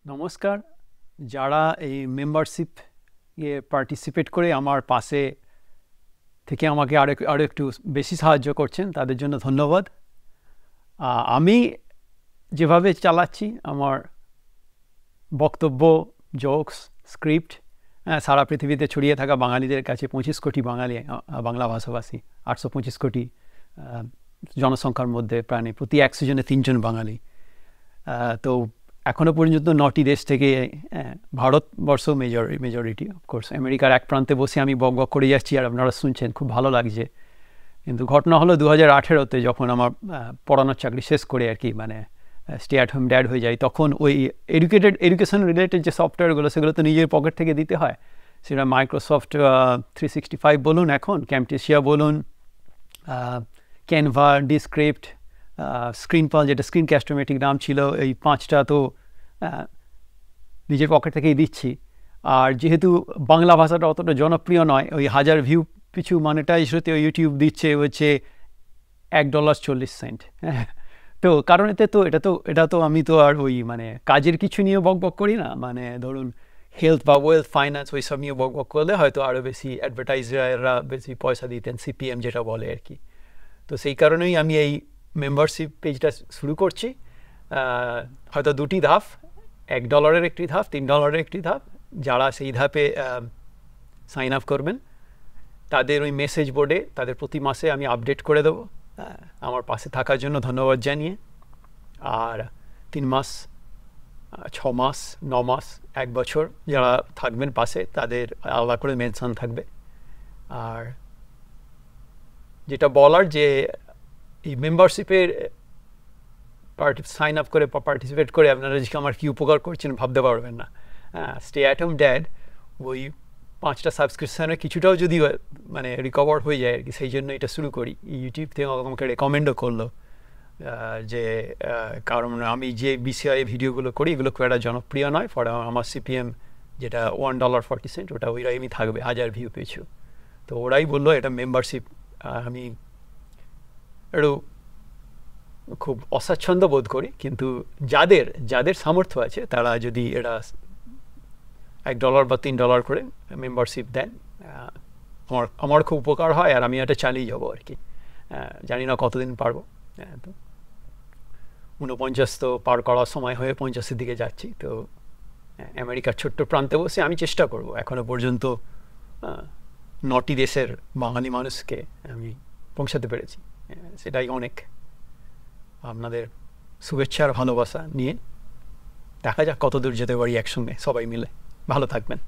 নমস্কার। যারা এই মেম্বারশিপ পার্টিসিপেট করে আমার পাশে থেকে আমাকে আরও একটু বেশি সাহায্য করছেন, তাদের জন্য ধন্যবাদ। আমি যেভাবে চালাচ্ছি আমার বক্তব্য, জোকস, স্ক্রিপ্ট সারা পৃথিবীতে ছড়িয়ে থাকা বাঙালিদের কাছে, 25 কোটি বাঙালি বাংলা ভাষাভাষী, 825 কোটি জনসংখ্যার মধ্যে প্রায় প্রতি 100 জনে 3 জন বাঙালি। তো এখনও পর্যন্ত 9টি দেশ থেকে, ভারতবর্ষ মেজরিটি অফকোর্স, আমেরিকার এক প্রান্তে বসে আমি বক বক করে যাচ্ছি আর আপনারা শুনছেন, খুব ভালো লাগছে। কিন্তু ঘটনা হলো 2018-তে যখন আমার পড়ানোর চাকরি শেষ করে আর কি মানে স্টে অ্যাট হোম ড্যাড হয়ে যায়, তখন ওই এডুকেশন রিলেটেড যে সফটওয়্যারগুলো সেগুলো তো নিজের পকেট থেকে দিতে হয়। সেটা মাইক্রোসফট 365 বলুন, এখন ক্যামটেসিয়া বলুন, ক্যানভা, ডিসক্রিপ্ট, স্ক্রিনপাল যেটা স্ক্রিন ক্যাস্টোমেটিক নাম ছিল, এই 5টা তো নিজের পকেট থেকেই দিচ্ছি। আর যেহেতু বাংলা ভাষাটা অতটা জনপ্রিয় নয়, ওই 1000 ভিউ পিছু মনিটাইজ হতে ইউটিউব দিচ্ছে হচ্ছে $1.40। তো কারণ এটা তো আমি তো আর ওই মানে কাজের কিছু নিয়ে বক বক করি না, মানে ধরুন হেলথ বা ওয়েলথ ফাইন্যান্স ওই সব নিয়ে বক বক করলে হয়তো আরও বেশি অ্যাডভার্টাইজাররা বেশি পয়সা দিতেন, সিপিএম যেটা বলে আর কি। তো সেই কারণেই আমি এই মেম্বারশিপ পেজটা শুরু করছি। হয়তো 2টি ধাপ, $1 একটি ধাপ, $3 একটি ধাপ। যারা সেই ধাপে সাইন আপ করবেন তাদের ওই মেসেজ বোর্ডে তাদের প্রতি মাসে আমি আপডেট করে দেবো। আমার পাশে থাকার জন্য ধন্যবাদ জানিয়ে। আর 3 মাস, 6 মাস, 9 মাস, 1 বছর যারা থাকবেন পাশে তাদের আলাদা করে মেনশন থাকবে। আর যেটা বলার যে এই মেম্বারশিপের সাইন আপ করে পার্টিসিপেট করে আপনারা যে আমার কী উপকার করছেন ভাবতে পারবেন না। স্টে অ্যাট হোম ড্যাড ওই 5টা সাবস্ক্রিপশানে কিছুটাও যদি মানে রিকভার হয়ে যায় আর কি, সেই জন্য এটা শুরু করি। ইউটিউব থেকে আমাকে রেকমেন্ডও করলো যে কারণ আমি যে বিষয়ে ভিডিওগুলো করি এগুলো খুব একটা জনপ্রিয় নয়, ফলে আমার সিপিএম যেটা $1.40 ওটা ওইরকমই থাকবে 1000 ভিউ পিছু। তো ওরাই বললো এটা মেম্বারশিপ। আমি একটু খুব অস্বাচ্ছন্দ্য বোধ করি, কিন্তু যাদের সামর্থ্য আছে তারা যদি এটা $1 বা $3 করে মেম্বারশিপ দেন, আমার খুব উপকার হয় আর আমি এটা চালিয়ে যাবো আর কি। জানি না কতদিন পারবো। তো 49 তো পার করার সময় হয়ে 50-এর দিকে যাচ্ছি। তো আমেরিকার ছোট্ট প্রান্তে বসে আমি চেষ্টা করব। এখনও পর্যন্ত 9টি দেশের বাঙালি মানুষকে আমি পৌঁছাতে পেরেছি, সেটাই অনেক। আপনাদের শুভেচ্ছা আর ভালোবাসা নিয়ে দেখা যাক কত দূর যেতে পারি একসঙ্গে সবাই মিলে। ভালো থাকবেন।